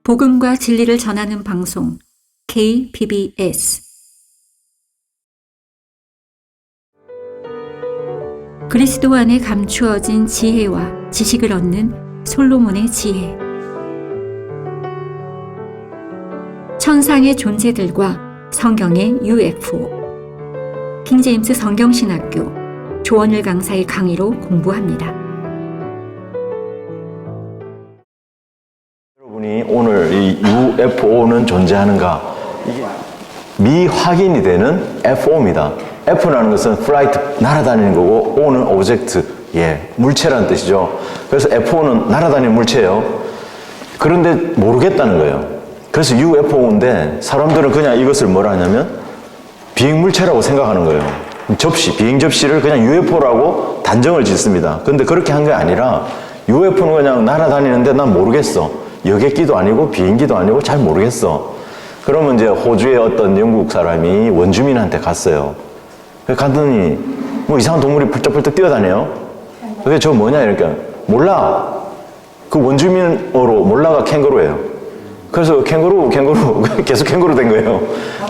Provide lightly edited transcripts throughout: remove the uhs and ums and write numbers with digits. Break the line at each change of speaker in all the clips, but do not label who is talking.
복음과 진리를 전하는 방송 KBS 그리스도 안에 감추어진 지혜와 지식을 얻는 솔로몬의 지혜. 천상의 존재들과 성경의 UFO. 킹제임스 성경신학교 조원일 강사의 강의로 공부합니다.
여러분이 오늘 이 UFO는 존재하는가? 이게 미확인이 되는 FO입니다. F라는 것은 flight, 날아다니는 거고, O는 object, 물체라는 뜻이죠. 그래서 FO는 날아다니는 물체예요. 그런데 모르겠다는 거예요. 그래서 UFO인데 사람들은 그냥 이것을 뭐라 하냐면 비행물체라고 생각하는 거예요. 비행 접시를 그냥 UFO라고 단정을 짓습니다. 근데 그렇게 한 게 아니라 UFO는 그냥 날아다니는데 난 모르겠어. 여객기도 아니고 비행기도 아니고 잘 모르겠어. 그러면 이제 호주의 어떤 영국 사람이 원주민한테 갔어요. 갔더니 뭐 이상한 동물이 펄쩍펄쩍 뛰어다녀요. 그게 저 뭐냐 이러니까 몰라. 그 원주민어로 몰라가 캥거루예요. 그래서 캥거루 계속 캥거루 된 거예요.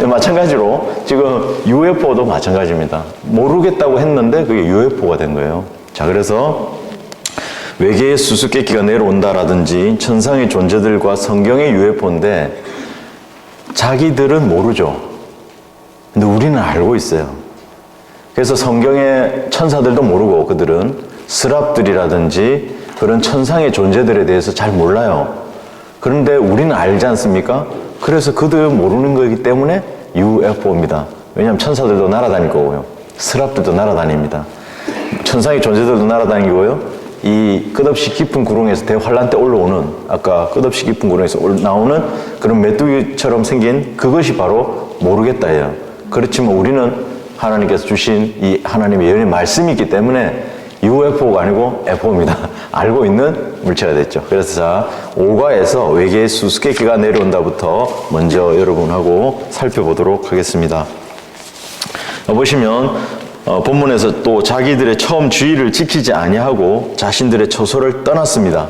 마찬가지로 지금 UFO도 마찬가지입니다. 모르겠다고 했는데 그게 UFO가 된 거예요. 자, 그래서 외계의 수수께끼가 내려온다라든지 천상의 존재들과 성경의 UFO인데 자기들은 모르죠. 근데 우리는 알고 있어요. 그래서 성경의 천사들도 모르고 그들은 스랍들이라든지 그런 천상의 존재들에 대해서 잘 몰라요. 그런데 우리는 알지 않습니까? 그래서 그들은 모르는 거기 때문에 UFO입니다. 왜냐하면 천사들도 날아다닐 거고요. 스랍들도 날아다닙니다. 천상의 존재들도 날아다니고요. 이 끝없이 깊은 구렁에서 대환란 때 올라오는, 아까 끝없이 깊은 구렁에서 나오는 그런 메뚜기처럼 생긴 그것이 바로 모르겠다예요. 그렇지만 우리는 하나님께서 주신 이 하나님의 예언의 말씀이 있기 때문에 UFO가 아니고 FO입니다. 알고 있는 물체가 됐죠. 그래서 자, 5과에서 외계의 수수께끼가 내려온다부터 먼저 여러분하고 살펴보도록 하겠습니다. 보시면 본문에서 또 자기들의 처음 주의를 지키지 아니하고 자신들의 처소를 떠났습니다.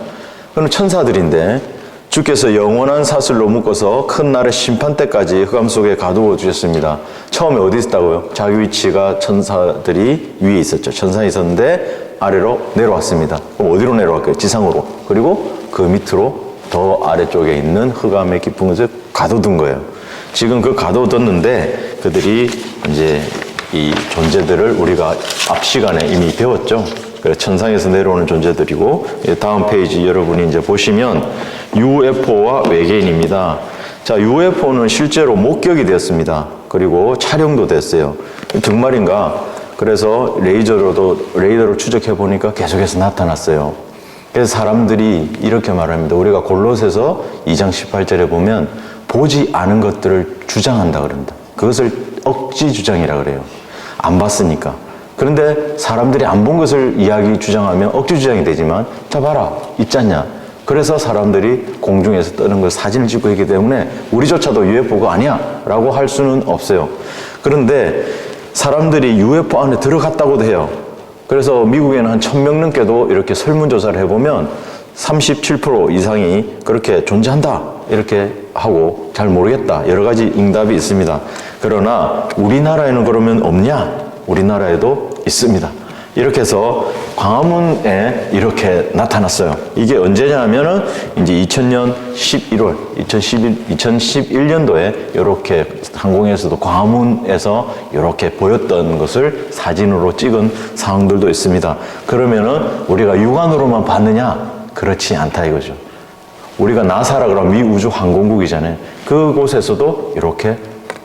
그럼 천사들인데 주께서 영원한 사슬로 묶어서 큰 날의 심판 때까지 흑암 속에 가두어 주셨습니다. 처음에 어디 있었다고요? 자기 위치가 천사들이 위에 있었죠. 천상에 있었는데 아래로 내려왔습니다. 그럼 어디로 내려왔게요? 지상으로. 그리고 그 밑으로 더 아래쪽에 있는 흑암의 깊은 곳에 가둬둔 거예요. 지금 그 가둬뒀는데 그들이 이제 이 존재들을 우리가 앞 시간에 이미 배웠죠. 그래서 천상에서 내려오는 존재들이고, 다음 페이지 여러분이 이제 보시면 UFO와 외계인입니다. 자, UFO는 실제로 목격이 되었습니다. 그리고 촬영도 됐어요. 정말인가? 그래서 레이더로 추적해 보니까 계속해서 나타났어요. 그래서 사람들이 이렇게 말합니다. 우리가 골로새서 2장 18절에 보면 보지 않은 것들을 주장한다 그럽니다. 그것을 억지 주장이라 그래요. 안 봤으니까. 그런데 사람들이 안 본 것을 주장하면 억지 주장이 되지만, 자 봐라, 있잖냐. 그래서 사람들이 공중에서 뜨는 걸 사진을 찍고 있기 때문에 우리조차도 UFO가 아니야 라고 할 수는 없어요. 그런데 사람들이 UFO 안에 들어갔다고도 해요. 그래서 미국에는 한 1000명 넘게도 이렇게 설문조사를 해보면 37% 이상이 그렇게 존재한다 이렇게 하고 잘 모르겠다 여러 가지 응답이 있습니다. 그러나 우리나라에는 그러면 없냐? 우리나라에도 있습니다. 이렇게 해서 광화문에 이렇게 나타났어요. 이게 언제냐 하면은 이제 2000년 11월, 2011년도에 이렇게 항공에서도 광화문에서 이렇게 보였던 것을 사진으로 찍은 상황들도 있습니다. 그러면은 우리가 육안으로만 봤느냐? 그렇지 않다 이거죠. 우리가 나사라 그러면 미우주항공국이잖아요. 그곳에서도 이렇게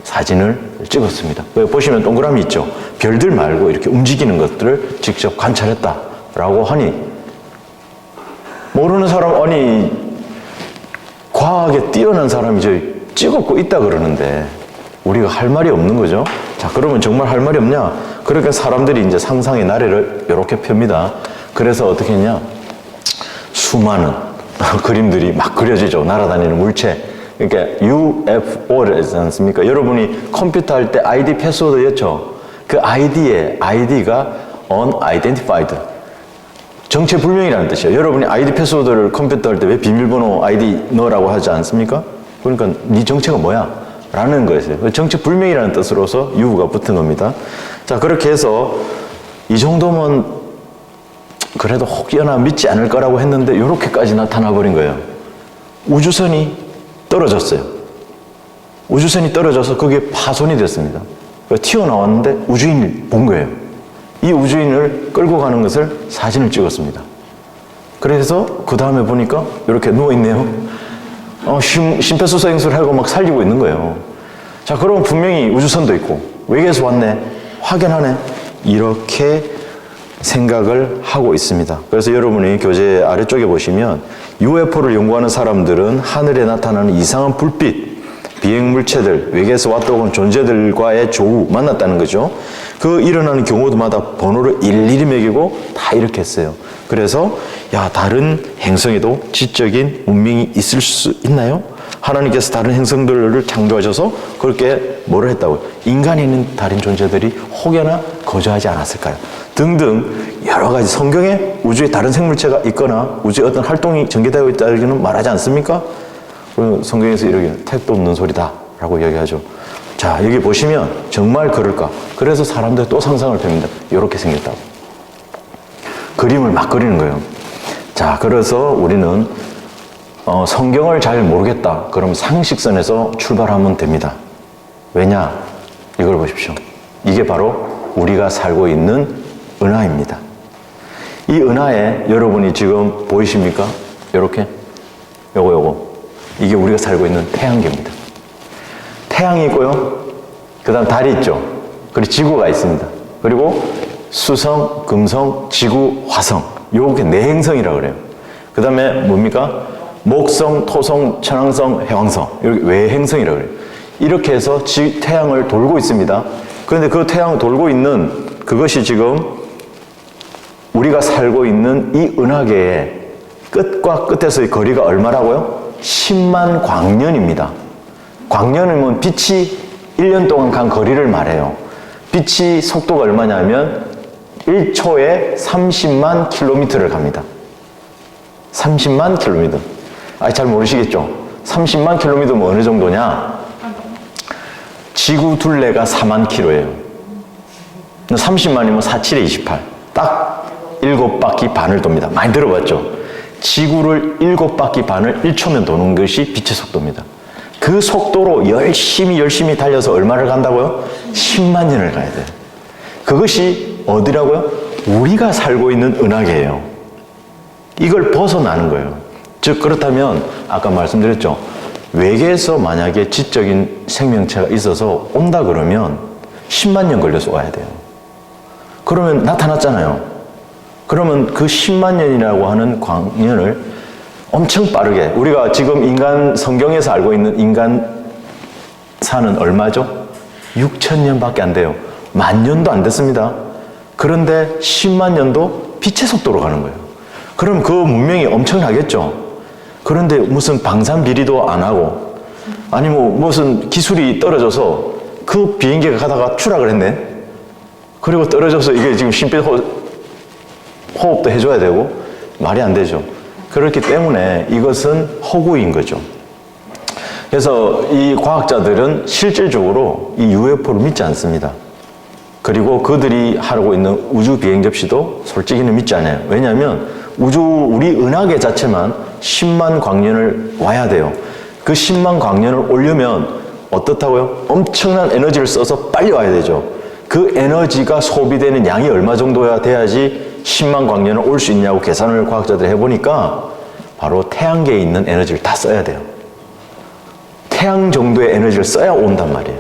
사진을 찍었습니다. 보시면 동그라미 있죠. 별들 말고 이렇게 움직이는 것들을 직접 관찰했다라고 하니 모르는 사람, 아니 과학에 뛰어난 사람이 저 찍었고 있다 그러는데 우리가 할 말이 없는 거죠. 자, 그러면 정말 할 말이 없냐? 그러니까 사람들이 이제 상상의 나래를 이렇게 펴니다. 그래서 어떻게 했냐? 수많은 그림들이 막 그려지죠. 날아다니는 물체. 그러니까 UFO를 했지 않습니까? 여러분이 컴퓨터 할 때 아이디 패스워드 였죠? 그 아이디가 unidentified. 정체불명이라는 뜻이에요. 여러분이 아이디 패스워드를 컴퓨터 할 때 왜 비밀번호 아이디 넣으라고 하지 않습니까? 그러니까 네 정체가 뭐야? 라는 거였어요. 정체불명이라는 뜻으로서 유가 붙은 겁니다. 자, 그렇게 해서 이 정도면 그래도 혹여나 믿지 않을 거라고 했는데 이렇게까지 나타나 버린 거예요. 우주선이 떨어졌어요. 우주선이 떨어져서 그게 파손이 됐습니다. 튀어나왔는데 우주인을 본 거예요. 이 우주인을 끌고 가는 것을 사진을 찍었습니다. 그래서 그 다음에 보니까 이렇게 누워있네요. 심폐소생술을 하고 막 살리고 있는 거예요. 자, 그러면 분명히 우주선도 있고 외계에서 왔네, 확연하네, 이렇게 생각을 하고 있습니다. 그래서 여러분이 교재 아래쪽에 보시면 UFO를 연구하는 사람들은 하늘에 나타나는 이상한 불빛, 비행물체들, 외계에서 왔다 온 존재들과의 조우, 만났다는 거죠. 그 일어나는 경우마다 번호를 일일이 매기고 다 이렇게 했어요. 그래서 다른 행성에도 지적인 문명이 있을 수 있나요? 하나님께서 다른 행성들을 창조하셔서 그렇게 뭐를 했다고요? 인간이 있는 다른 존재들이 혹여나 거주하지 않았을까요? 등등 여러 가지 성경에 우주에 다른 생물체가 있거나 우주에 어떤 활동이 전개되어 있다는 말하지 않습니까? 성경에서 이렇게 택도 없는 소리다 라고 이야기하죠. 자, 여기 보시면 정말 그럴까? 그래서 사람들이 또 상상을 펴니다. 이렇게 생겼다고. 그림을 막 그리는 거예요. 자, 그래서 우리는 성경을 잘 모르겠다. 그럼 상식선에서 출발하면 됩니다. 왜냐? 이걸 보십시오. 이게 바로 우리가 살고 있는 은하입니다. 이 은하에 여러분이 지금 보이십니까? 이렇게 요거 이게 우리가 살고 있는 태양계입니다. 태양이 있고요. 그 다음 달이 있죠. 그리고 지구가 있습니다. 그리고 수성, 금성, 지구, 화성. 요게 네 행성이라고 그래요. 그 다음에 뭡니까? 목성, 토성, 천왕성, 해왕성. 이렇게 외행성이라고 그래요. 이렇게 해서 태양을 돌고 있습니다. 그런데 그 태양을 돌고 있는 그것이 지금 우리가 살고 있는 이 은하계의 끝과 끝에서의 거리가 얼마라고요? 10만 광년입니다. 광년이면 빛이 1년 동안 간 거리를 말해요. 빛이 속도가 얼마냐면 1초에 30만 킬로미터를 갑니다. 30만 킬로미터. 잘 모르시겠죠? 30만 킬로미터면 어느 정도냐? 지구 둘레가 4만 킬로예요. 30만이면 47에 28. 딱 7바퀴 반을 돕니다. 많이 들어봤죠? 지구를 7바퀴 반을 1초면 도는 것이 빛의 속도입니다. 그 속도로 열심히 달려서 얼마를 간다고요? 10만 년을 가야 돼요. 그것이 어디라고요? 우리가 살고 있는 은하계예요. 이걸 벗어나는 거예요. 즉 그렇다면 아까 말씀드렸죠. 외계에서 만약에 지적인 생명체가 있어서 온다 그러면 10만 년 걸려서 와야 돼요. 그러면 나타났잖아요. 그러면 그 10만 년이라고 하는 광년을 엄청 빠르게, 우리가 지금 인간, 성경에서 알고 있는 인간 사는 얼마죠? 6,000년밖에 안 돼요. 10,000년도 안 됐습니다. 그런데 10만 년도 빛의 속도로 가는 거예요. 그럼 그 문명이 엄청나겠죠? 그런데 무슨 방산 비리도 안 하고, 아니 무슨 기술이 떨어져서 그 비행기가 가다가 추락을 했네? 그리고 떨어져서 이게 지금 호흡도 해줘야 되고, 말이 안 되죠. 그렇기 때문에 이것은 허구인 거죠. 그래서 이 과학자들은 실질적으로 이 UFO를 믿지 않습니다. 그리고 그들이 하고 있는 우주 비행 접시도 솔직히는 믿지 않아요. 왜냐하면 우리 은하계 자체만 10만 광년을 와야 돼요. 그 10만 광년을 오려면 어떻다고요? 엄청난 에너지를 써서 빨리 와야 되죠. 그 에너지가 소비되는 양이 얼마 정도야 돼야지 10만 광년을 올 수 있냐고 계산을 과학자들이 해보니까 바로 태양계에 있는 에너지를 다 써야 돼요. 태양 정도의 에너지를 써야 온단 말이에요.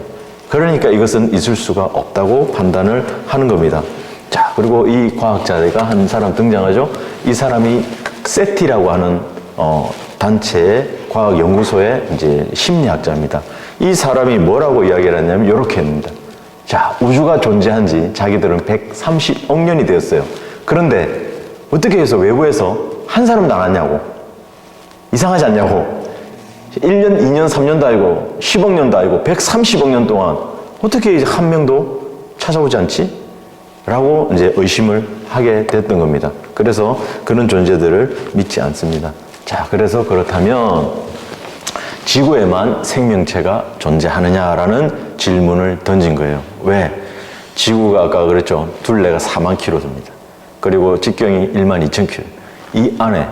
그러니까 이것은 있을 수가 없다고 판단을 하는 겁니다. 자, 그리고 이 과학자가 한 사람 등장하죠. 이 사람이 세티라고 하는 단체의 과학연구소의 이제 심리학자입니다. 이 사람이 뭐라고 이야기를 했냐면 이렇게 했습니다. 자, 우주가 존재한 지 자기들은 130억 년이 되었어요. 그런데 어떻게 해서 외부에서 한 사람도 안 왔냐고. 이상하지 않냐고. 1년, 2년, 3년도 아니고 10억 년도 아니고 130억 년 동안 어떻게 한 명도 찾아오지 않지? 라고 이제 의심을 하게 됐던 겁니다. 그래서 그런 존재들을 믿지 않습니다. 자, 그래서 그렇다면 지구에만 생명체가 존재하느냐라는 질문을 던진 거예요. 왜? 지구가 아까 그랬죠. 둘레가 4만 킬로입니다. 그리고 직경이 1만 2천 킬로. 이 안에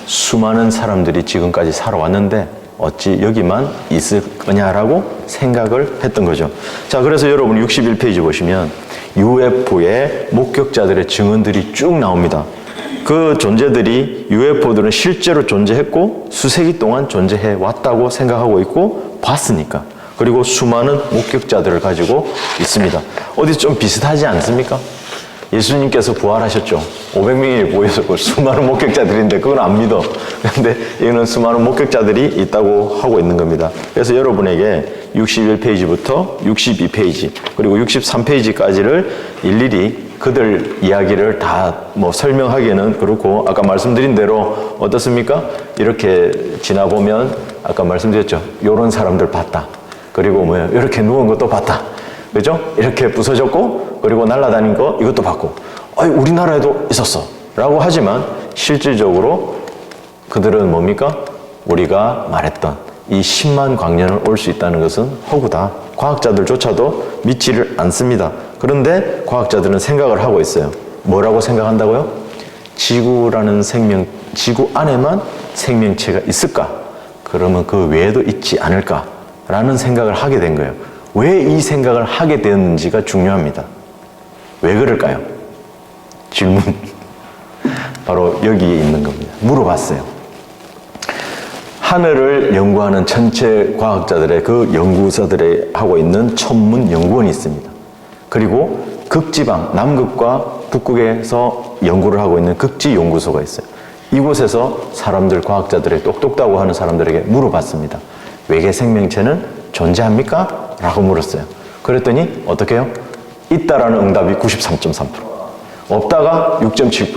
수많은 사람들이 지금까지 살아왔는데 어찌 여기만 있을 거냐라고 생각을 했던 거죠. 자, 그래서 여러분 61페이지 보시면 UFO의 목격자들의 증언들이 쭉 나옵니다. 그 존재들이 UFO들은 실제로 존재했고 수세기 동안 존재해 왔다고 생각하고 있고 봤으니까. 그리고 수많은 목격자들을 가지고 있습니다. 어디 좀 비슷하지 않습니까? 예수님께서 부활하셨죠. 500명이 모여서 수많은 목격자들인데 그건 안 믿어. 근데 이거는 수많은 목격자들이 있다고 하고 있는 겁니다. 그래서 여러분에게 61페이지부터 62페이지 그리고 63페이지까지를 일일이 그들 이야기를 다 뭐 설명하기에는 그렇고 아까 말씀드린 대로 어떻습니까? 이렇게 지나보면 아까 말씀드렸죠. 요런 사람들 봤다. 그리고 뭐예요? 이렇게 누운 것도 봤다. 그죠? 이렇게 부서졌고 그리고 날아다닌 거 이것도 봤고 우리나라에도 있었어 라고 하지만 실질적으로 그들은 뭡니까? 우리가 말했던 이 10만 광년을 올 수 있다는 것은 허구다. 과학자들조차도 믿지를 않습니다. 그런데 과학자들은 생각을 하고 있어요. 뭐라고 생각한다고요? 지구 안에만 생명체가 있을까? 그러면 그 외에도 있지 않을까? 라는 생각을 하게 된 거예요. 왜 이 생각을 하게 되었는지가 중요합니다. 왜 그럴까요? 질문. 바로 여기에 있는 겁니다. 물어봤어요. 하늘을 연구하는 천체 과학자들의 그 연구소들에 하고 있는 천문 연구원이 있습니다. 그리고 극지방, 남극과 북극에서 연구를 하고 있는 극지 연구소가 있어요. 이곳에서 사람들, 과학자들의 똑똑하다고 하는 사람들에게 물어봤습니다. 외계 생명체는 존재합니까? 라고 물었어요. 그랬더니 어떻게 해요? 있다라는 응답이 93.3%, 없다가 6.7%.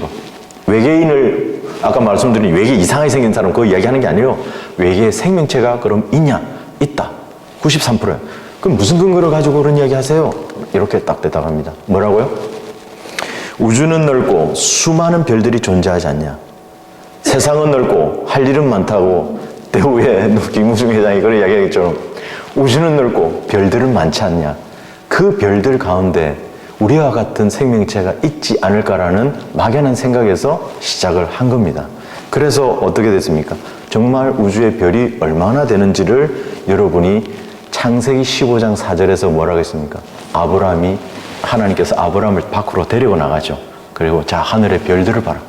외계인을 아까 말씀드린 외계 이상하게 생긴 사람 그거 이야기하는 게 아니에요. 외계 생명체가 그럼 있냐? 있다. 93%예요. 그럼 무슨 근거를 가지고 그런 이야기 하세요? 이렇게 딱 대답합니다. 뭐라고요? 우주는 넓고 수많은 별들이 존재하지 않냐? 세상은 넓고 할 일은 많다고 대우의 김우중 회장이 그런 이야기했죠. 우주는 넓고 별들은 많지 않냐? 그 별들 가운데 우리와 같은 생명체가 있지 않을까라는 막연한 생각에서 시작을 한 겁니다. 그래서 어떻게 됐습니까? 정말 우주의 별이 얼마나 되는지를 여러분이 창세기 15장 4절에서 뭐라고 했습니까? 하나님께서 아브라함을 밖으로 데리고 나가죠. 그리고 자, 하늘의 별들을 봐라.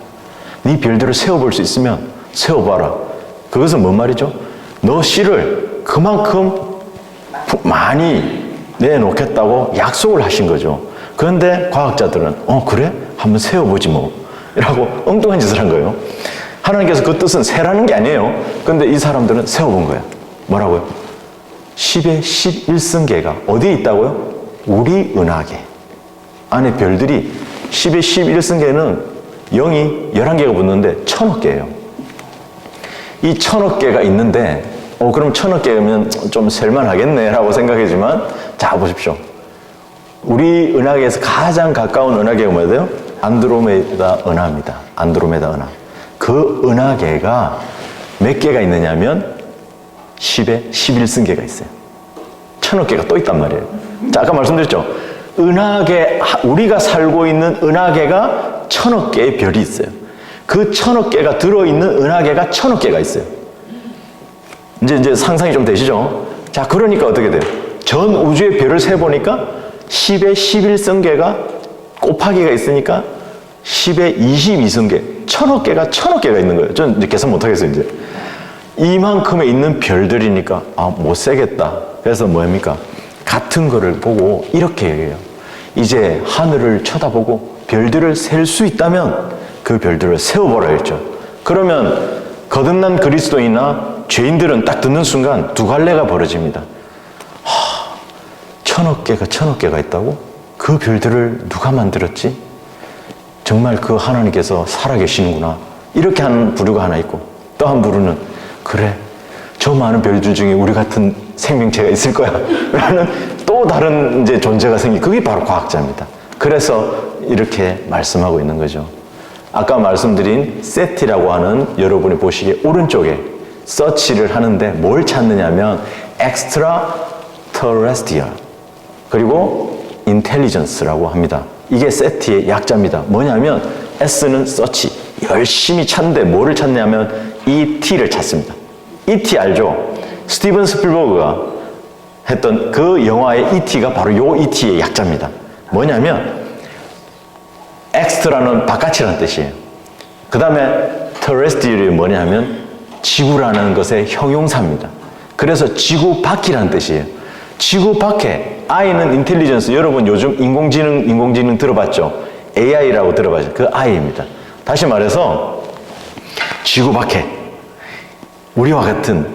네 별들을 세워볼 수 있으면 세워봐라. 그것은 뭔 말이죠? 너 씨를 그만큼 많이 내놓겠다고 약속을 하신 거죠. 그런데 과학자들은 그래? 한번 세워보지 뭐 이라고 엉뚱한 짓을 한 거예요. 하나님께서 그 뜻은 세라는 게 아니에요. 그런데 이 사람들은 세워본 거예요. 뭐라고요? 10의 11승계가 어디에 있다고요? 우리 은하계 안에 별들이 10의 11승계는 0이 11개가 붙는데 1000억 개예요. 이 1000억 개가 있는데 그럼 1000억 개면 좀 셀만하겠네 라고 생각하지만 자 보십시오. 우리 은하계에서 가장 가까운 은하계가 뭐예요? 안드로메다 은하입니다. 안드로메다 은하. 그 은하계가 몇 개가 있느냐면 10의 11승계가 있어요. 1000억 개가 또 있단 말이에요. 자, 아까 말씀드렸죠. 은하계, 우리가 살고 있는 은하계가 1000억 개의 별이 있어요. 그 1000억 개가 들어있는 은하계가 1000억 개가 있어요. 이제 상상이 좀 되시죠? 자, 그러니까 어떻게 돼요? 전 우주의 별을 세보니까 10의 11승계가 곱하기가 있으니까 10의 22승계, 1000억 개가 1000억 개가 있는 거예요. 전 이제 계산 못 하겠어요, 이제. 이만큼에 있는 별들이니까, 못 세겠다. 그래서 뭐합니까? 같은 거를 보고 이렇게 얘기해요. 이제 하늘을 쳐다보고 별들을 셀 수 있다면 그 별들을 세워보라 했죠. 그러면 거듭난 그리스도인이나 죄인들은 딱 듣는 순간 두 갈래가 벌어집니다. 1000억 개가 있다고? 그 별들을 누가 만들었지? 정말 그 하나님께서 살아계시는구나. 이렇게 하는 부류가 하나 있고, 또 한 부류는 그래, 저 많은 별들 중에 우리 같은 생명체가 있을 거야 라는 또 다른 이제 존재가 그게 바로 과학자입니다. 그래서 이렇게 말씀하고 있는 거죠. 아까 말씀드린 세티라고 하는 여러분이 보시기에 오른쪽에 서치를 하는데 뭘 찾느냐면 extraterrestrial 그리고 intelligence라고 합니다. 이게 세티의 약자입니다. 뭐냐면 S는 서치, 열심히 찾는데 뭐를 찾냐면 ET를 찾습니다. ET 알죠? 스티븐 스필버그가 했던 그 영화의 ET가 바로 요 ET의 약자입니다. 뭐냐면 엑스트라는 바깥이라는 뜻이에요. 그 다음에 terrestrial이 뭐냐면 지구라는 것의 형용사입니다. 그래서 지구 밖이라는 뜻이에요. 지구 밖에 I는 인텔리전스. 여러분 요즘 인공지능 들어봤죠? AI라고 들어봤죠? 그 I입니다. 다시 말해서 지구 밖에 우리와 같은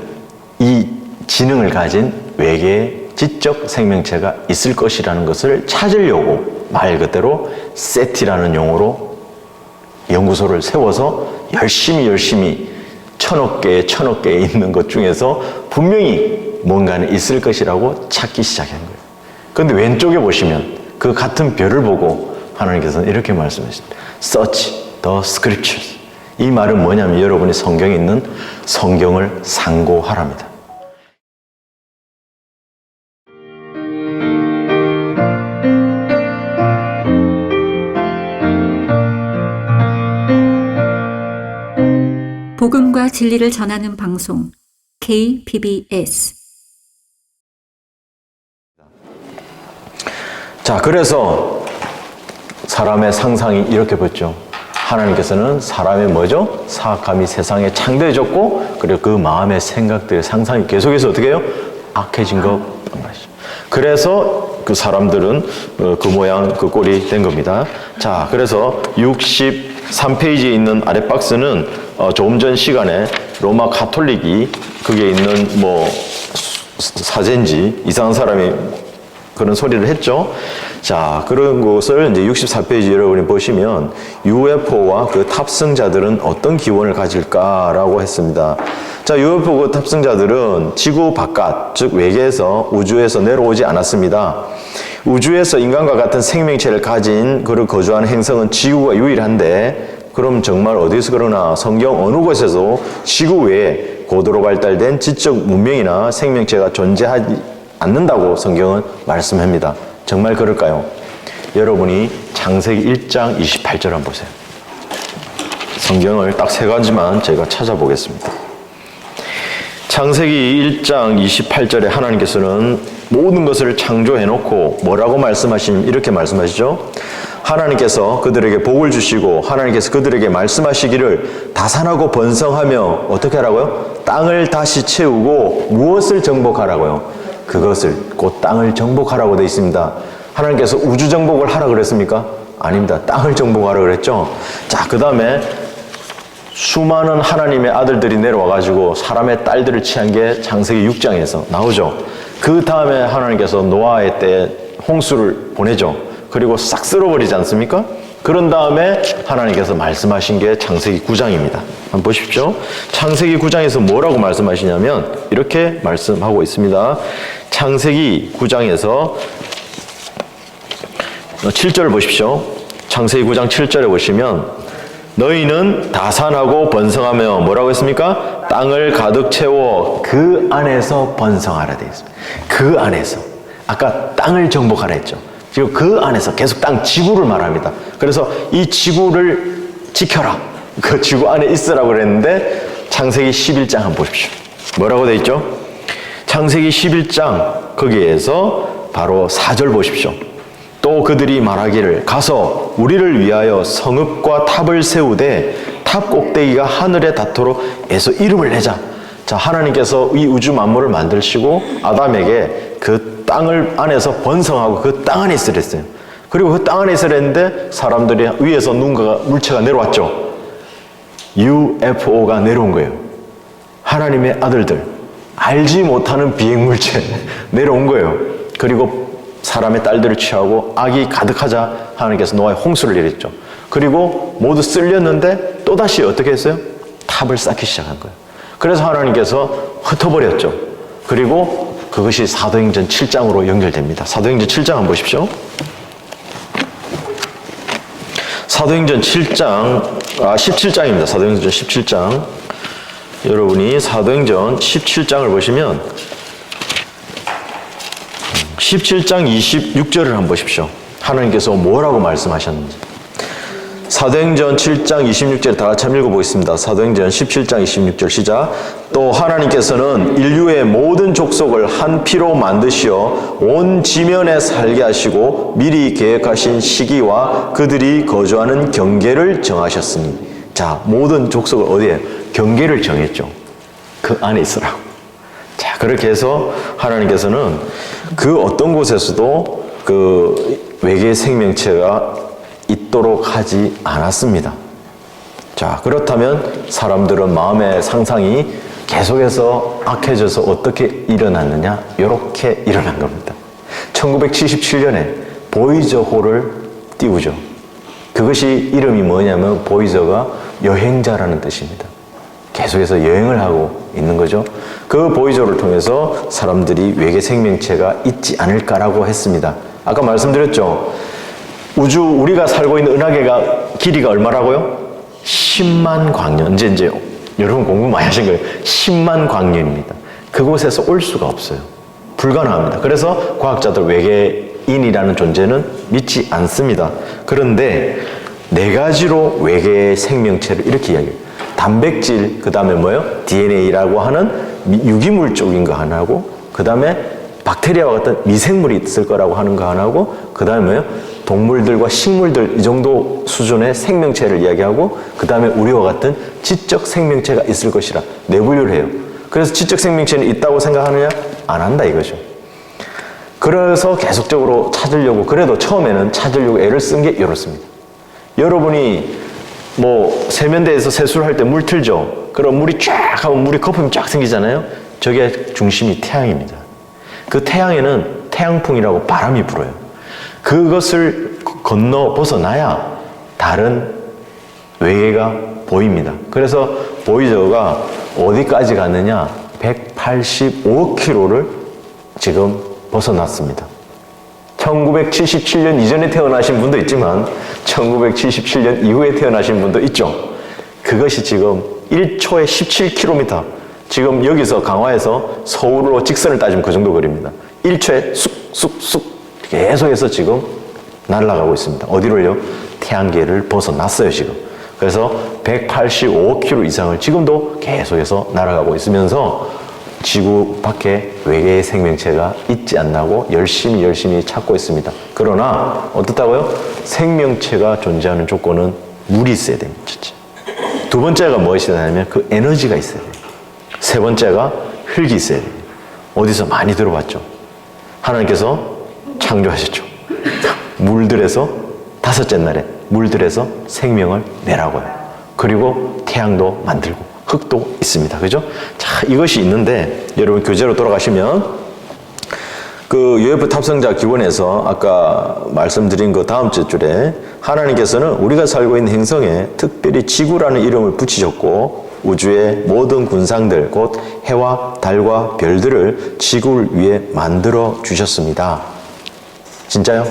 이 지능을 가진 외계의 지적 생명체가 있을 것이라는 것을 찾으려고 말 그대로 세티라는 용어로 연구소를 세워서 열심히 천억 개에 있는 것 중에서 분명히 뭔가는 있을 것이라고 찾기 시작한 거예요. 그런데 왼쪽에 보시면 그 같은 별을 보고 하나님께서는 이렇게 말씀하십니다. Search the scriptures. 이 말은 뭐냐면 여러분이 성경에 있는 성경을 상고하랍니다.
복음과 진리를 전하는 방송 KBS.
자, 그래서 사람의 상상이 이렇게 붙죠. 하나님께서는 사람의 뭐죠? 사악함이 세상에 창대해졌고 그리고 그 마음의 생각들의 상상이 계속해서 어떻게 해요? 악해진 것 말이죠. 그래서 그 사람들은 그 모양 그 꼴이 된 겁니다. 자, 그래서 63페이지에 있는 아래 박스는 조금 전 시간에 로마 가톨릭이 그게 있는 뭐 사제인지 이상한 사람이 그런 소리를 했죠. 자, 그런 것을 이제 64페이지 여러분이 보시면 UFO와 그 탑승자들은 어떤 기원을 가질까라고 했습니다. 자, UFO 그 탑승자들은 지구 바깥, 즉 외계에서 우주에서 내려오지 않았습니다. 우주에서 인간과 같은 생명체를 가진 그를 거주하는 행성은 지구가 유일한데 그럼 정말 어디서 그러나 성경 어느 곳에서 지구 외에 고도로 발달된 지적 문명이나 생명체가 존재하지 않는다고 성경은 말씀합니다. 정말 그럴까요? 여러분이 창세기 1장 28절 한번 보세요. 성경을 딱 세 가지만 제가 찾아보겠습니다. 창세기 1장 28절에 하나님께서는 모든 것을 창조해놓고 뭐라고 말씀하시면 이렇게 말씀하시죠. 하나님께서 그들에게 복을 주시고 하나님께서 그들에게 말씀하시기를 다산하고 번성하며 어떻게 하라고요? 땅을 다시 채우고 무엇을 정복하라고요? 그것을 곧 땅을 정복하라고 되어 있습니다. 하나님께서 우주 정복을 하라 그랬습니까? 아닙니다. 땅을 정복하라 그랬죠. 자, 그 다음에 수많은 하나님의 아들들이 내려와가지고 사람의 딸들을 취한 게 창세기 6장에서 나오죠. 그 다음에 하나님께서 노아의 때 홍수를 보내죠. 그리고 싹 쓸어버리지 않습니까? 그런 다음에 하나님께서 말씀하신 게 창세기 9장입니다. 한번 보십시오. 창세기 9장에서 뭐라고 말씀하시냐면 이렇게 말씀하고 있습니다. 창세기 9장에서 7절을 보십시오. 창세기 9장 7절에 보시면 너희는 다산하고 번성하며 뭐라고 했습니까? 땅을 가득 채워 그 안에서 번성하라 되어 있습니다. 그 안에서. 아까 땅을 정복하라 했죠. 지금 그 안에서 계속 땅 지구를 말합니다. 그래서 이 지구를 지켜라. 그 지구 안에 있으라고 그랬는데 창세기 11장 한번 보십시오. 뭐라고 되어 있죠? 창세기 11장 거기에서 바로 4절 보십시오. 또 그들이 말하기를 가서 우리를 위하여 성읍과 탑을 세우되 탑 꼭대기가 하늘에 닿도록 해서 이름을 내자. 자, 하나님께서 이 우주 만물을 만드시고 아담에게 그 땅을 안에서 번성하고 그 땅 안에 있으랬어요. 그리고 그 땅 안에 있으랬는데 사람들이 위에서 누군가가 물체가 내려왔죠. UFO가 내려온 거예요. 하나님의 아들들, 알지 못하는 비행물체 내려온 거예요. 그리고 사람의 딸들을 취하고 악이 가득하자 하나님께서 노아의 홍수를 내렸죠. 그리고 모두 쓸렸는데 또다시 어떻게 했어요? 탑을 쌓기 시작한 거예요. 그래서 하나님께서 흩어버렸죠. 그리고 그것이 사도행전 7장으로 연결됩니다. 사도행전 7장 한번 보십시오.
사도행전 17장입니다. 사도행전 17장. 여러분이 사도행전 17장을 보시면 17장 26절을 한번 보십시오. 하나님께서 뭐라고 말씀하셨는지. 사도행전 7장 26절 다 같이 한번 읽어보겠습니다. 사도행전 17장 26절 시작. 또 하나님께서는 인류의 모든 족속을 한 피로 만드시어 온 지면에 살게 하시고 미리 계획하신 시기와 그들이 거주하는 경계를 정하셨으니. 자, 모든 족속을 어디에? 경계를 정했죠. 그 안에 있으라고. 자, 그렇게 해서 하나님께서는 그 어떤 곳에서도 그 외계 생명체가 있도록 하지 않았습니다. 자, 그렇다면 사람들은 마음의 상상이 계속해서 악해져서 어떻게 일어났느냐? 이렇게 일어난 겁니다. 1977년에 보이저호를 띄우죠. 그것이 이름이 뭐냐면 보이저가 여행자라는 뜻입니다. 계속해서 여행을 하고 있는 거죠. 그 보이저를 통해서 사람들이 외계 생명체가 있지 않을까라고 했습니다. 아까 말씀드렸죠. 우주 우리가 살고 있는 은하계가 길이가 얼마라고요? 10만 광년. 이제 여러분 공부 많이 하신 거예요. 10만 광년입니다. 그곳에서 올 수가 없어요. 불가능합니다. 그래서 과학자들 외계인이라는 존재는 믿지 않습니다. 그런데 네 가지로 외계 생명체를 이렇게 이야기해요. 단백질, 그 다음에 뭐예요? DNA라고 하는 유기물 쪽인 거 하나고, 그 다음에 박테리아와 같은 미생물이 있을 거라고 하는 거 하나고, 그 다음에 뭐예요? 동물들과 식물들 이 정도 수준의 생명체를 이야기하고, 그 다음에 우리와 같은 지적 생명체가 있을 것이라 네 분류를 해요. 그래서 지적 생명체는 있다고 생각하느냐? 안 한다 이거죠. 그래서 계속적으로 찾으려고, 그래도 처음에는 찾으려고 애를 쓴 게 이렇습니다. 여러분이 뭐 세면대에서 세수를 할 때 물 틀죠. 그럼 물이 쫙 하면 물이 거품이 쫙 생기잖아요. 저게 중심이 태양입니다. 그 태양에는 태양풍이라고 바람이 불어요. 그것을 건너 벗어나야 다른 외계가 보입니다. 그래서 보이저가 어디까지 갔느냐? 185km를 지금 벗어났습니다. 1977년 이전에 태어나신 분도 있지만 1977년 이후에 태어나신 분도 있죠. 그것이 지금 1초에 17km. 지금 여기서 강화에서 서울로 직선을 따지면 그 정도 거리입니다. 1초에 쑥쑥쑥 계속해서 지금 날아가고 있습니다. 어디로요? 태양계를 벗어났어요, 지금. 그래서 185km 이상을 지금도 계속해서 날아가고 있으면서 지구 밖에 외계의 생명체가 있지 않나고 열심히 찾고 있습니다. 그러나 어떻다고요? 생명체가 존재하는 조건은 물이 있어야 됩니다. 두 번째가 무엇이냐면 그 에너지가 있어야 돼요. 세 번째가 흙이 있어야 돼요. 어디서 많이 들어봤죠? 하나님께서 창조하셨죠. 물들에서 다섯째 날에 물들에서 생명을 내라고요. 그리고 태양도 만들고 흙도 있습니다. 그죠? 자, 이것이 있는데 여러분 교재로 돌아가시면 그 UFO 탑승자 기원에서 아까 말씀드린 그 다음 줄에 하나님께서는 우리가 살고 있는 행성에 특별히 지구라는 이름을 붙이셨고 우주의 모든 군상들 곧 해와 달과 별들을 지구를 위해 만들어 주셨습니다. 진짜요?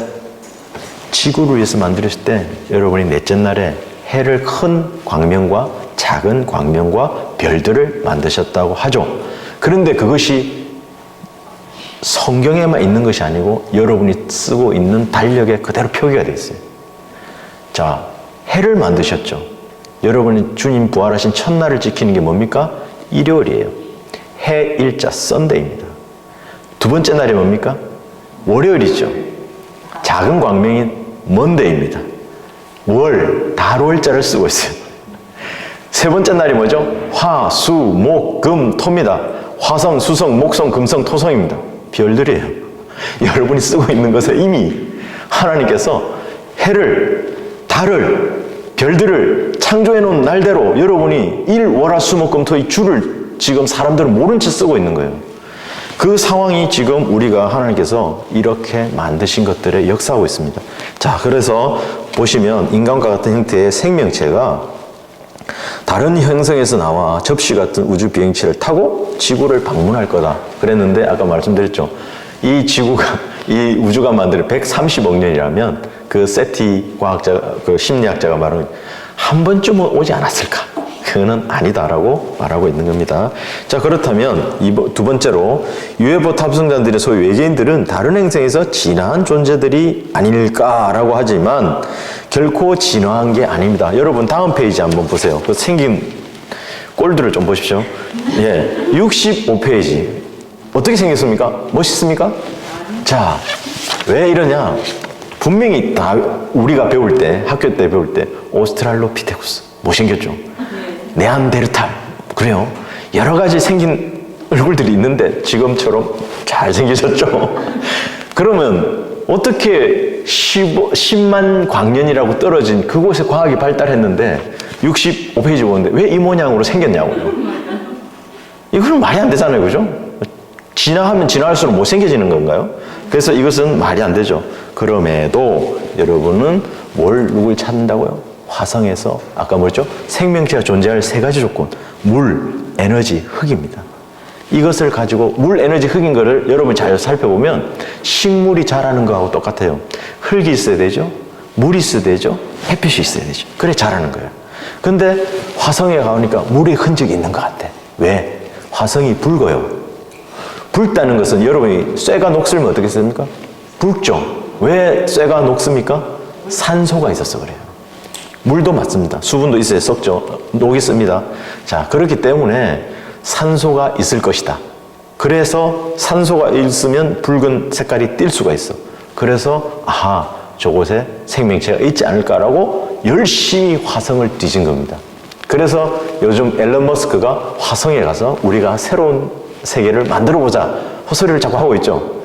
지구를 위해서 만들었을 때 여러분이 넷째 날에 해를 큰 광명과 작은 광명과 별들을 만드셨다고 하죠. 그런데 그것이 성경에만 있는 것이 아니고 여러분이 쓰고 있는 달력에 그대로 표기가 되어 있어요. 자, 해를 만드셨죠. 여러분이 주님 부활하신 첫날을 지키는 게 뭡니까? 일요일이에요. 해 일자 썬데이입니다. 두 번째 날이 뭡니까? 월요일이죠. 작은 광명인 먼데이입니다. 달월자를 쓰고 있어요. 세 번째 날이 뭐죠? 화, 수, 목, 금, 토입니다. 화성, 수성, 목성, 금성, 토성입니다. 별들이에요. 여러분이 쓰고 있는 것은 이미 하나님께서 해를, 달을, 별들을 창조해 놓은 날대로 여러분이 일, 월, 화, 수, 목, 금, 토 이 줄을 지금 사람들은 모른 채 쓰고 있는 거예요. 그 상황이 지금 우리가 하나님께서 이렇게 만드신 것들에 역사하고 있습니다. 자, 그래서 보시면 인간과 같은 형태의 생명체가 다른 행성에서 나와 접시 같은 우주 비행체를 타고 지구를 방문할 거다 그랬는데 아까 말씀드렸죠. 이 지구가, 이 우주가 만드는 130억 년이라면 그 세티 과학자, 그 심리학자가 말하는 한 번쯤은 오지 않았을까? 그거는 아니다라고 말하고 있는 겁니다. 자, 그렇다면 두 번째로 UFO 탑승자들의 소위 외계인들은 다른 행성에서 진화한 존재들이 아닐까라고 하지만 결코 진화한 게 아닙니다. 여러분 다음 페이지 한번 보세요. 그 생긴 꼴들을 좀 보십시오. 예, 65페이지. 어떻게 생겼습니까? 멋있습니까? 자, 왜 이러냐? 분명히 다 우리가 배울 때, 학교 때 배울 때 오스트랄로피테쿠스 못생겼죠? 네안데르탈, 그래요. 여러 가지 생긴 얼굴들이 있는데 지금처럼 잘 생기셨죠? 그러면 어떻게 10만 광년이라고 떨어진 그곳에 과학이 발달했는데 65페이지 보는데 왜 이 모양으로 생겼냐고요? 이거는 말이 안 되잖아요, 그죠? 진화하면 진화할수록 못생겨지는 건가요? 그래서 이것은 말이 안 되죠. 그럼에도 여러분은 누굴 찾는다고요? 화성에서 아까 뭐였죠? 생명체가 존재할 세 가지 조건. 물, 에너지, 흙입니다. 이것을 가지고 물, 에너지, 흙인 거를 여러분 잘 살펴보면 식물이 자라는 거하고 똑같아요. 흙이 있어야 되죠. 물이 있어야 되죠. 햇빛이 있어야 되죠. 그래 자라는 거예요. 근데 화성에 가보니까 물의 흔적이 있는 것 같아. 왜? 화성이 붉어요. 붉다는 것은 여러분이 쇠가 녹슬면 어떻게 됩니까? 붉죠. 왜 쇠가 녹습니까? 산소가 있어서 그래요. 물도 맞습니다. 수분도 있어야 썩죠. 녹이 씁니다. 자, 그렇기 때문에 산소가 있을 것이다. 그래서 산소가 있으면 붉은 색깔이 띌 수가 있어. 그래서 아하, 저곳에 생명체가 있지 않을까라고 열심히 화성을 뒤진 겁니다. 그래서 요즘 앨런 머스크가 화성에 가서 우리가 새로운 세계를 만들어보자 헛소리를 자꾸 하고 있죠.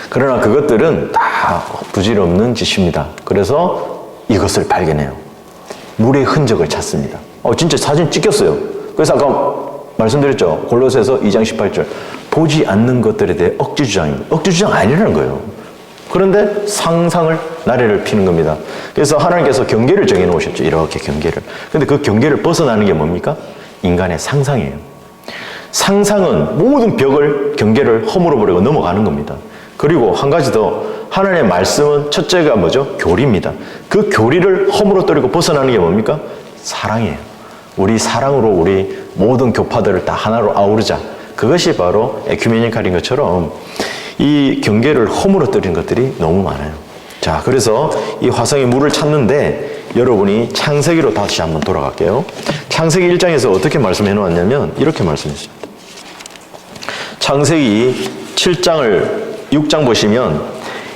그러나 그것들은 다 부질없는 짓입니다. 그래서 이것을 발견해요. 물의 흔적을 찾습니다. 진짜 사진 찍혔어요. 그래서 아까 말씀드렸죠. 골로새서 2장 18절. 보지 않는 것들에 대해 억지주장입니다. 억지주장 아니라는 거예요. 그런데 상상을 나래를 피는 겁니다. 그래서 하나님께서 경계를 정해놓으셨죠. 이렇게 경계를. 근데 그 경계를 벗어나는 게 뭡니까? 인간의 상상이에요. 상상은 모든 벽을, 경계를 허물어버리고 넘어가는 겁니다. 그리고 한 가지 더, 하나님의 말씀은 첫째가 뭐죠? 교리입니다. 그 교리를 허물어뜨리고 벗어나는 게 뭡니까? 사랑이에요. 우리 사랑으로 우리 모든 교파들을 다 하나로 아우르자. 그것이 바로 에큐메니칼인 것처럼 이 경계를 허물어뜨리는 것들이 너무 많아요. 자, 그래서 이 화성의 물을 찾는데 여러분이 창세기로 다시 한번 돌아갈게요. 창세기 1장에서 어떻게 말씀해 놓았냐면 이렇게 말씀했습니다. 창세기 7장을 6장 보시면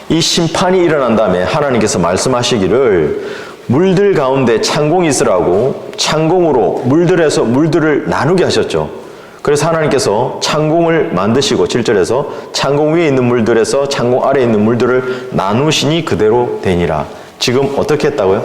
이 심판이 일어난 다음에 하나님께서 말씀하시기를 물들 가운데 창공이 있으라고 창공으로 물들에서 물들을 나누게 하셨죠. 그래서 하나님께서 창공을 만드시고 7절에서 창공 위에 있는 물들에서 창공 아래에 있는 물들을 나누시니 그대로 되니라. 지금 어떻게 했다고요?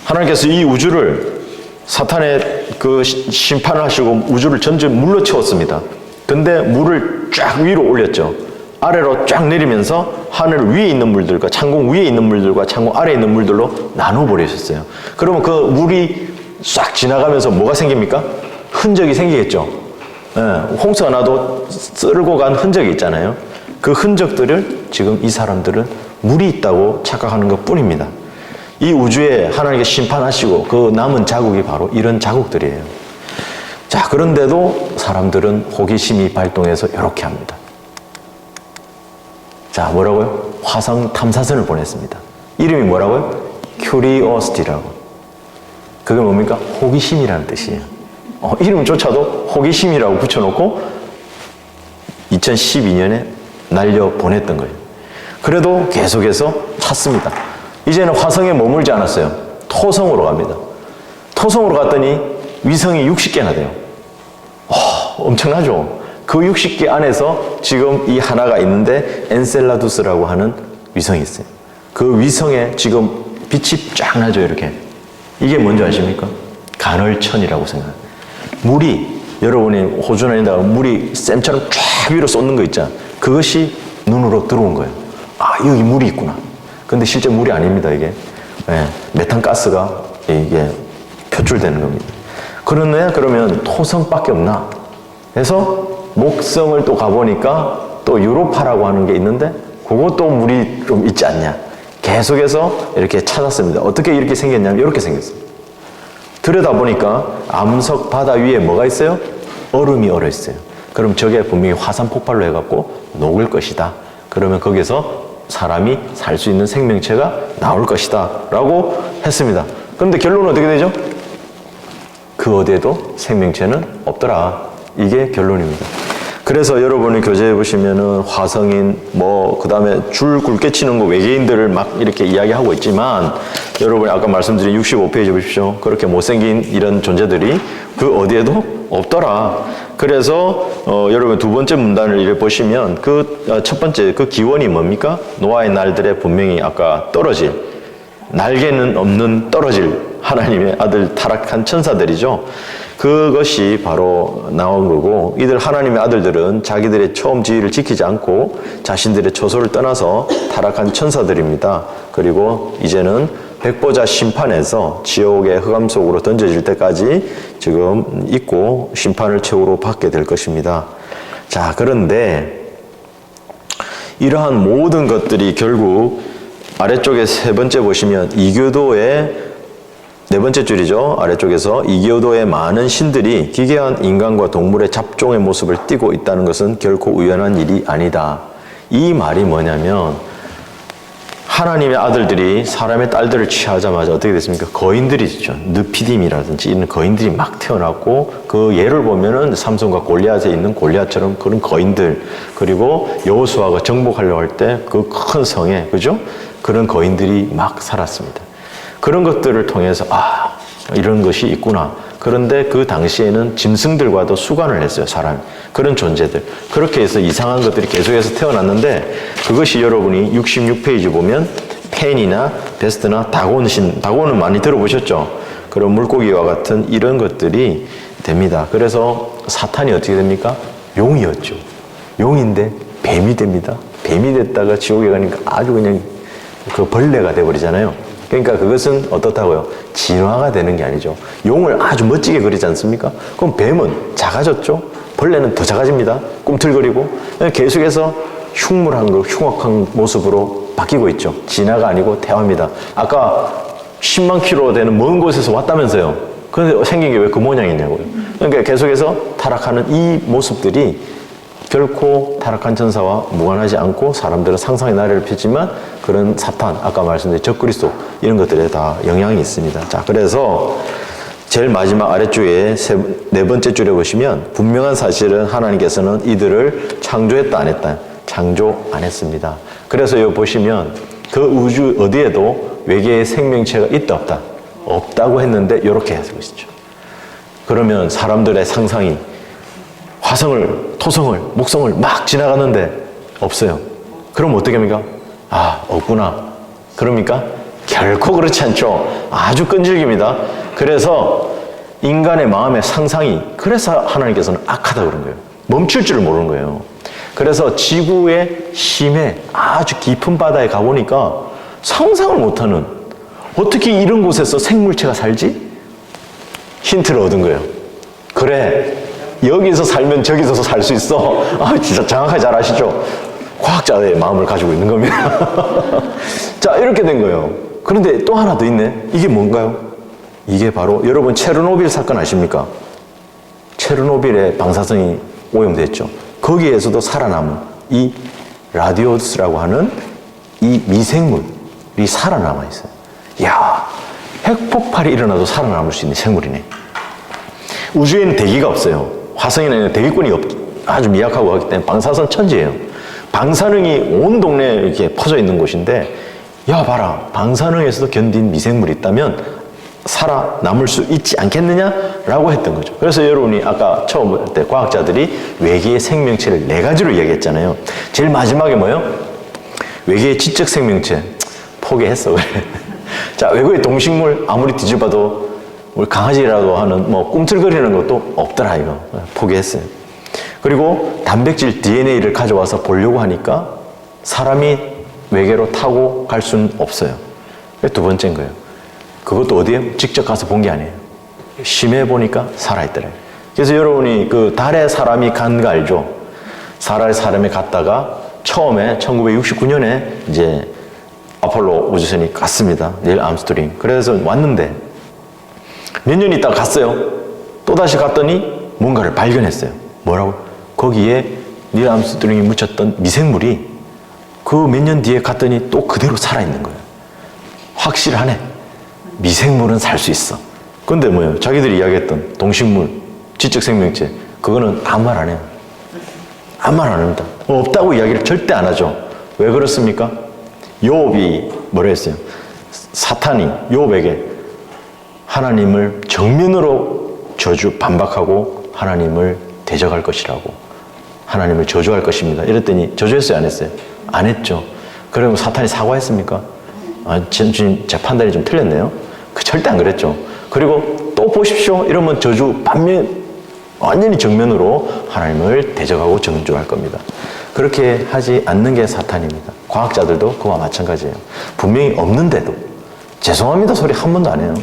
하나님께서 이 우주를 사탄의 그 심판을 하시고 우주를 전체 물로 채웠습니다. 근데 물을 쫙 위로 올렸죠. 아래로 쫙 내리면서 하늘 위에 있는 물들과 창공 위에 있는 물들과 창공 아래에 있는 물들로 나눠버리셨어요. 그러면 그 물이 싹 지나가면서 뭐가 생깁니까? 흔적이 생기겠죠. 예, 홍수가 나도 쓸고 간 흔적이 있잖아요. 그 흔적들을 지금 이 사람들은 물이 있다고 착각하는 것 뿐입니다. 이 우주에 하나님께 심판하시고 그 남은 자국이 바로 이런 자국들이에요. 자, 그런데도 사람들은 호기심이 발동해서 이렇게 합니다. 자, 뭐라고요? 화성 탐사선을 보냈습니다. 이름이 뭐라고요? Curiosity라고. 그게 뭡니까? 호기심이라는 뜻이에요. 이름조차도 호기심이라고 붙여놓고 2012년에 날려 보냈던 거예요. 그래도 계속해서 찾습니다. 이제는 화성에 머물지 않았어요. 토성으로 갑니다. 토성으로 갔더니 위성이 60개나 돼요. 엄청나죠? 그 60개 안에서 지금 이 하나가 있는데 엔셀라두스라고 하는 위성이 있어요. 그 위성에 지금 빛이 쫙 나죠, 이렇게. 이게 뭔지 아십니까? 간헐천이라고 생각합니다. 물이, 여러분이 호주나 이런 데 물이 쌤처럼 쫙 위로 쏟는 거 있잖아. 그것이 눈으로 들어온 거예요. 아, 여기 물이 있구나. 근데 실제 물이 아닙니다, 이게. 네, 메탄가스가 이게 표출되는 겁니다. 그러면 토성밖에 없나? 그래서 목성을 또 가보니까 또 유로파라고 하는 게 있는데 그것도 물이 좀 있지 않냐. 계속해서 이렇게 찾았습니다. 어떻게 이렇게 생겼냐면 이렇게 생겼어요. 들여다보니까 암석 바다 위에 뭐가 있어요? 얼음이 얼어 있어요. 그럼 저게 분명히 화산 폭발로 해갖고 녹을 것이다. 그러면 거기서 사람이 살 수 있는 생명체가 나올 것이다 라고 했습니다. 그런데 결론은 어떻게 되죠? 그 어디에도 생명체는 없더라. 이게 결론입니다. 그래서 여러분이 교재에 보시면은 화성인 그 다음에 줄 굵게 치는 거 외계인들을 막 이렇게 이야기하고 있지만 여러분이 아까 말씀드린 65페이지 보십시오. 그렇게 못생긴 이런 존재들이 그 어디에도 없더라. 그래서 여러분 두 번째 문단을 이렇게 보시면 그 첫 번째 그 기원이 뭡니까? 노아의 날들에 분명히 아까 떨어질 날개는 없는 떨어질 하나님의 아들 타락한 천사들이죠. 그것이 바로 나온 거고 이들 하나님의 아들들은 자기들의 처음 지위를 지키지 않고 자신들의 처소를 떠나서 타락한 천사들입니다. 그리고 이제는 백보자 심판에서 지옥의 흑암 속으로 던져질 때까지 지금 있고 심판을 최후로 받게 될 것입니다. 자, 그런데 이러한 모든 것들이 결국 아래쪽에 세 번째 보시면 이교도의 네 번째 줄이죠. 아래쪽에서 이교도의 많은 신들이 기괴한 인간과 동물의 잡종의 모습을 띠고 있다는 것은 결코 우연한 일이 아니다. 이 말이 뭐냐면 하나님의 아들들이 사람의 딸들을 취하자마자 어떻게 됐습니까? 거인들이죠. 느피딤이라든지 이런 거인들이 막 태어났고 그 예를 보면은 삼손과 골리앗에 있는 골리앗처럼 그런 거인들 그리고 여호수아가 정복하려고 할 때 그 큰 성에 그죠? 그런 거인들이 막 살았습니다. 그런 것들을 통해서 이런 것이 있구나. 그런데 그 당시에는 짐승들과도 수관을 했어요. 사람이. 그런 존재들. 그렇게 해서 이상한 것들이 계속해서 태어났는데 그것이 여러분이 66페이지 보면 펜이나 베스트나 다곤신, 다곤은 많이 들어보셨죠? 그런 물고기와 같은 이런 것들이 됩니다. 그래서 사탄이 어떻게 됩니까? 용이었죠. 용인데 뱀이 됩니다. 뱀이 됐다가 지옥에 가니까 아주 그냥 그 벌레가 돼버리잖아요. 그러니까 그것은 어떻다고요? 진화가 되는 게 아니죠. 용을 아주 멋지게 그리지 않습니까? 그럼 뱀은 작아졌죠? 벌레는 더 작아집니다. 꿈틀거리고. 계속해서 흉악한 모습으로 바뀌고 있죠. 진화가 아니고 태화입니다. 아까 10만 킬로 되는 먼 곳에서 왔다면서요. 그런데 생긴 게 왜 그 모양이냐고요. 그러니까 계속해서 타락하는 이 모습들이 결코 타락한 천사와 무관하지 않고 사람들은 상상의 나래를 폈지만 그런 사탄, 아까 말씀드린 적그리스도 이런 것들에 다 영향이 있습니다. 자, 그래서 제일 마지막 아래쪽에 네 번째 줄에 보시면 분명한 사실은 하나님께서는 이들을 창조했다 안 했다? 창조 안 했습니다. 그래서 여기 보시면 그 우주 어디에도 외계의 생명체가 있다 없다? 없다고 했는데 이렇게 해서 보시죠. 그러면 사람들의 상상이 화성을, 토성을, 목성을 막 지나가는데 없어요. 그럼 어떻게 합니까? 없구나. 그럽니까? 결코 그렇지 않죠. 아주 끈질깁니다. 그래서 인간의 마음의 상상이 그래서 하나님께서는 악하다 그런 거예요. 멈출 줄을 모르는 거예요. 그래서 지구의 심해 아주 깊은 바다에 가보니까 상상을 못하는 어떻게 이런 곳에서 생물체가 살지? 힌트를 얻은 거예요. 그래. 여기서 살면 저기서 살 수 있어. 진짜 정확하게 잘 아시죠? 과학자의 마음을 가지고 있는 겁니다. 자, 이렇게 된 거예요. 그런데 또 하나 더 있네. 이게 뭔가요? 이게 바로 여러분 체르노빌 사건 아십니까? 체르노빌의 방사성이 오염됐죠. 거기에서도 살아남은 이 라디오스라고 하는 이 미생물이 살아남아 있어요. 이야, 핵폭발이 일어나도 살아남을 수 있는 생물이네. 우주에는 대기가 없어요. 화성에는 대기권이 아주 미약하고 하기 때문에 방사선 천지예요. 방사능이 온 동네에 이렇게 퍼져 있는 곳인데, 야, 봐라. 방사능에서도 견딘 미생물이 있다면 살아남을 수 있지 않겠느냐라고 했던 거죠. 그래서 여러분이 아까 처음 볼 때 과학자들이 외계의 생명체를 4가지로 이야기했잖아요. 제일 마지막에 뭐예요? 외계의 지적 생명체. 포기했어, 그래. 자, 외국의 동식물 아무리 뒤집어도 우리 강아지라도 하는 꿈틀거리는 것도 없더라 이거. 포기했어요. 그리고 단백질 DNA를 가져와서 보려고 하니까 사람이 외계로 타고 갈 수는 없어요. 두 번째인 거예요. 그것도 어디에? 직접 가서 본 게 아니에요. 심해 보니까 살아있더래요. 그래서 여러분이 그 달에 사람이 간 거 알죠? 사라의 사람이 갔다가 처음에 1969년에 이제 아폴로 우주선이 갔습니다. 닐 암스트링. 그래서 왔는데 몇 년 있다가 갔어요. 또다시 갔더니 뭔가를 발견했어요. 뭐라고? 거기에 닐 암스트링이 묻혔던 미생물이 그 몇 년 뒤에 갔더니 또 그대로 살아있는 거예요. 확실하네. 미생물은 살 수 있어. 근데 뭐예요? 자기들이 이야기했던 동식물, 지적 생명체, 그거는 아무 말 안 해요. 아무 말 안 합니다. 없다고 이야기를 절대 안 하죠. 왜 그렇습니까? 욥이 뭐라 했어요? 사탄이 욥에게 하나님을 정면으로 반박하고 하나님을 대적할 것이라고, 하나님을 저주할 것입니다. 이랬더니 저주했어요? 안 했어요? 안 했죠. 그러면 사탄이 사과했습니까? 지금 제 판단이 좀 틀렸네요. 절대 안 그랬죠. 그리고 또 보십시오. 이러면 완전히 정면으로 하나님을 대적하고 저주할 겁니다. 그렇게 하지 않는 게 사탄입니다. 과학자들도 그와 마찬가지예요. 분명히 없는데도 죄송합니다 소리 한 번도 안 해요.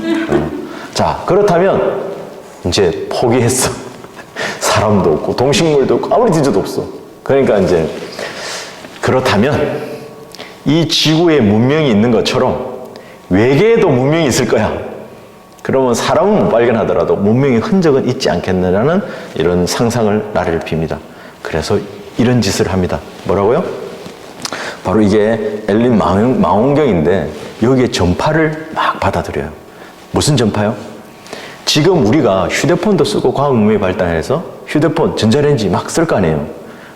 자, 그렇다면 이제 포기했어. 사람도 없고 동식물도 없고 아무리 뒤져도 없어. 그러니까 이제 그렇다면 이 지구에 문명이 있는 것처럼 외계에도 문명이 있을 거야. 그러면 사람은 못 발견하더라도 문명의 흔적은 있지 않겠느냐는 이런 상상을 나를 빕니다. 그래서 이런 짓을 합니다. 뭐라고요? 바로 이게 엘린 망원경인데 여기에 전파를 막 받아들여요. 무슨 전파요? 지금 우리가 휴대폰도 쓰고 과학 문명이 발달해서 휴대폰, 전자레인지 막 쓸 거 아니에요.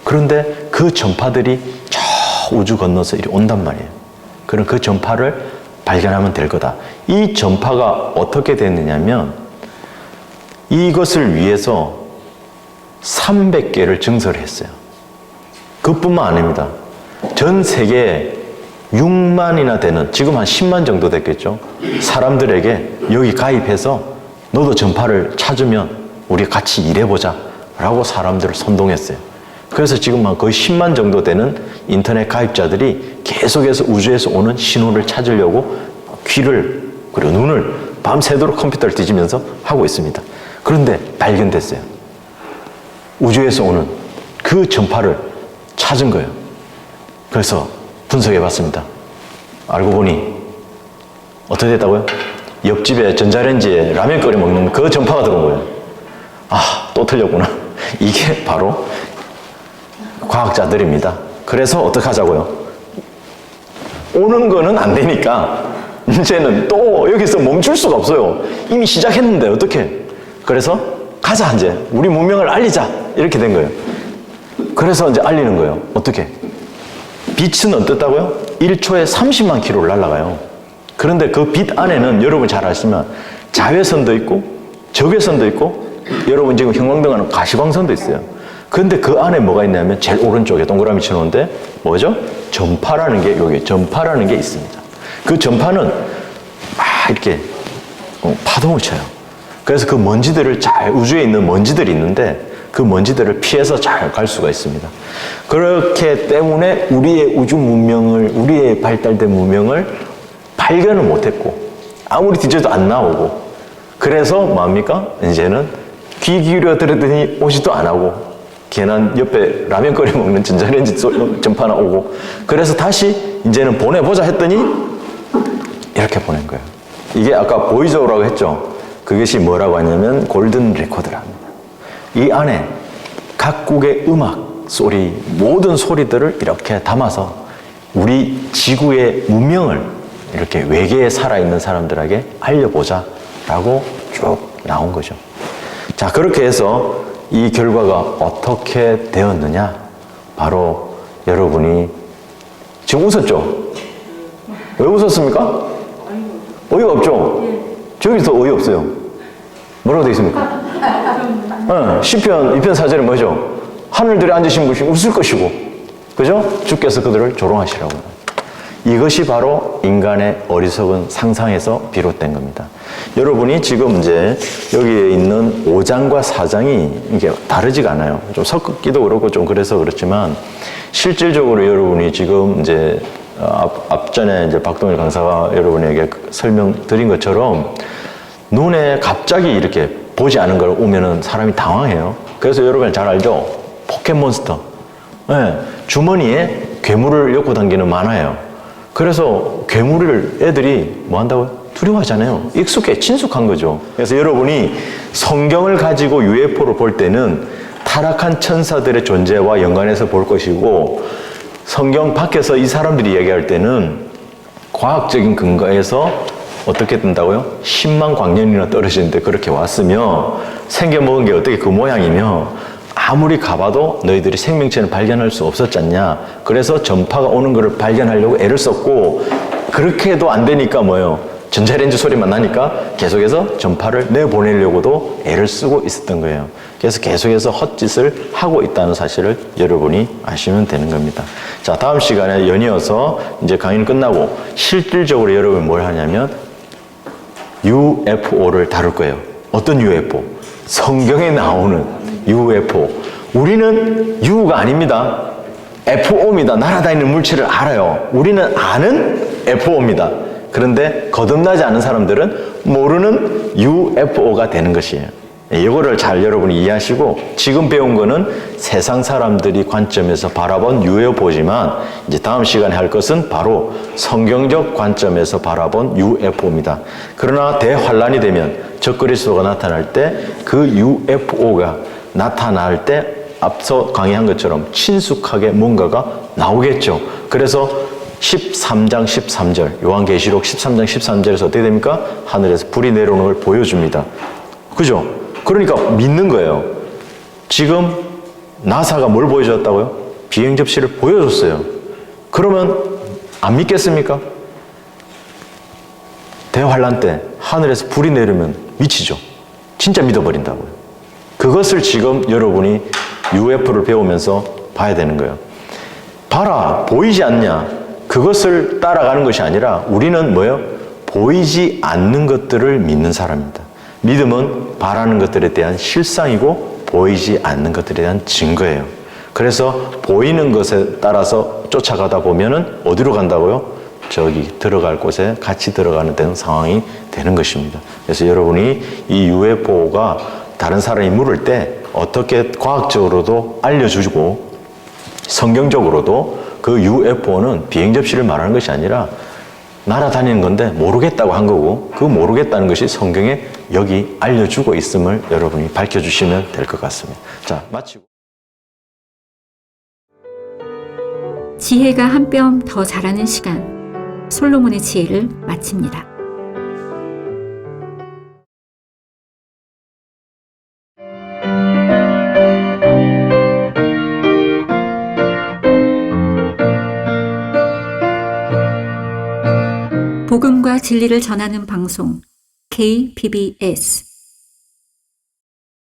그런데 그 전파들이 저 우주 건너서 이리 온단 말이에요. 그럼 그 전파를 발견하면 될 거다. 이 전파가 어떻게 됐느냐면 이것을 위해서 300개를 증설했어요. 그뿐만 아닙니다. 전 세계에 6만이나 되는, 지금 한 10만 정도 됐겠죠. 사람들에게 여기 가입해서 너도 전파를 찾으면 우리 같이 일해보자 라고 사람들을 선동했어요. 그래서 지금 한 거의 10만 정도 되는 인터넷 가입자들이 계속해서 우주에서 오는 신호를 찾으려고 귀를 그리고 눈을 밤새도록 컴퓨터를 뒤지면서 하고 있습니다. 그런데 발견됐어요. 우주에서 오는 그 전파를 찾은 거예요. 그래서 분석해봤습니다. 알고 보니 어떻게 됐다고요? 옆집에 전자레인지에 라면 끓여 먹는 그 전파가 들어온 거예요. 아, 또 틀렸구나. 이게 바로 과학자들입니다. 그래서 어떻게 하자고요? 오는 거는 안 되니까 이제는 또 여기서 멈출 수가 없어요. 이미 시작했는데 어떻게? 그래서 가자, 이제 우리 문명을 알리자, 이렇게 된 거예요. 그래서 이제 알리는 거예요. 어떻게? 빛은 어떻다고요? 1초에 30만 킬로를 날아가요. 그런데 그 빛 안에는 여러분 잘 아시지만 자외선도 있고 적외선도 있고 여러분 지금 형광등하는 가시광선도 있어요. 그런데 그 안에 뭐가 있냐면 제일 오른쪽에 동그라미 쳐놓은데 뭐죠? 전파라는 게, 여기 전파라는 게 있습니다. 그 전파는 막 이렇게 파동을 쳐요. 그래서 그 먼지들을 우주에 있는 먼지들이 있는데 그 먼지들을 피해서 잘 갈 수가 있습니다. 그렇기 때문에 우리의 우주 문명을, 우리의 발달된 문명을 발견을 못했고 아무리 뒤져도 안 나오고, 그래서 뭡니까? 이제는 귀 기울여 들었더니 오지도 안 하고 괜한 옆에 라면 끓여 먹는 전자레인지 전파나 오고, 그래서 다시 이제는 보내보자 했더니 이렇게 보낸 거예요. 이게 아까 보이저라고 했죠. 그것이 뭐라고 하냐면 골든 레코더랍니다. 이 안에 각국의 음악 소리, 모든 소리들을 이렇게 담아서 우리 지구의 문명을 이렇게 외계에 살아있는 사람들에게 알려보자 라고 쭉 나온 거죠. 자, 그렇게 해서 이 결과가 어떻게 되었느냐? 바로 여러분이 지금 웃었죠? 왜 웃었습니까? 어이가 없죠? 저기서 어이 없어요. 뭐라고 되어 있습니까? 시편 2편 4절에 뭐죠? 하늘들에 앉으신 분이 웃을 것이고, 그죠? 주께서 그들을 조롱하시라고. 이것이 바로 인간의 어리석은 상상에서 비롯된 겁니다. 여러분이 지금 이제 여기에 있는 5장과 4장이 이게 다르지가 않아요. 좀 섞기도 그렇고 좀 그래서 그렇지만, 실질적으로 여러분이 지금 이제 앞전에 이제 박동일 강사가 여러분에게 설명드린 것처럼 눈에 갑자기 이렇게 보지 않은 걸 오면은 사람이 당황해요. 그래서 여러분 잘 알죠? 포켓몬스터.
예, 주머니에 괴물을 엮고 다니는 많아요. 그래서 괴물을 애들이 뭐 한다고요? 두려워하잖아요. 익숙해, 친숙한 거죠. 그래서 여러분이 성경을 가지고 UFO를 볼 때는 타락한 천사들의 존재와 연관해서 볼 것이고, 성경 밖에서 이 사람들이 얘기할 때는 과학적인 근거에서 어떻게 뜬다고요? 10만 광년이나 떨어지는데 그렇게 왔으며, 생겨먹은 게 어떻게 그 모양이며, 아무리 가봐도 너희들이 생명체는 발견할 수 없었지 않냐. 그래서 전파가 오는 것을 발견하려고 애를 썼고, 그렇게 해도 안 되니까 뭐예요? 전자레인지 소리만 나니까 계속해서 전파를 내보내려고도 애를 쓰고 있었던 거예요. 그래서 계속해서 헛짓을 하고 있다는 사실을 여러분이 아시면 되는 겁니다. 자, 다음 시간에 연이어서 이제 강의는 끝나고 실질적으로 여러분이 뭘 하냐면 UFO를 다룰 거예요. 어떤 UFO? 성경에 나오는 UFO. 우리는 U가 아닙니다. FO입니다. 날아다니는 물체를 알아요. 우리는 아는 FO입니다. 그런데 거듭나지 않은 사람들은 모르는 UFO가 되는 것이에요. 이거를 잘 여러분이 이해하시고, 지금 배운 거는 세상 사람들이 관점에서 바라본 UFO지만 이제 다음 시간에 할 것은 바로 성경적 관점에서 바라본 UFO입니다. 그러나 대환란이 되면 적그리스도가 나타날 때 그 UFO가 나타날 때 앞서 강의한 것처럼 친숙하게 뭔가가 나오겠죠. 그래서 13장 13절, 요한계시록 13장 13절에서 어떻게 됩니까? 하늘에서 불이 내려오는 걸 보여줍니다. 그죠? 그러니까 믿는 거예요. 지금 나사가 뭘 보여줬다고요? 비행 접시를 보여줬어요. 그러면 안 믿겠습니까? 대환란 때 하늘에서 불이 내리면 미치죠. 진짜 믿어버린다고요. 그것을 지금 여러분이 UFO를 배우면서 봐야 되는 거예요. 봐라, 보이지 않냐? 그것을 따라가는 것이 아니라 우리는 뭐예요? 보이지 않는 것들을 믿는 사람입니다. 믿음은 바라는 것들에 대한 실상이고 보이지 않는 것들에 대한 증거예요. 그래서 보이는 것에 따라서 쫓아가다 보면은 어디로 간다고요? 저기 들어갈 곳에 같이 들어가는 되는 상황이 되는 것입니다. 그래서 여러분이 이 UFO가 다른 사람이 물을 때 어떻게 과학적으로도 알려주고 성경적으로도 그 UFO는 비행 접시를 말하는 것이 아니라 날아다니는 건데 모르겠다고 한 거고, 그 모르겠다는 것이 성경에 여기 알려주고 있음을 여러분이 밝혀주시면 될 것 같습니다. 자, 마치고.
지혜가 한 뼘 더 자라는 시간. 솔로몬의 지혜를 마칩니다. 복음과 진리를 전하는 방송 KBS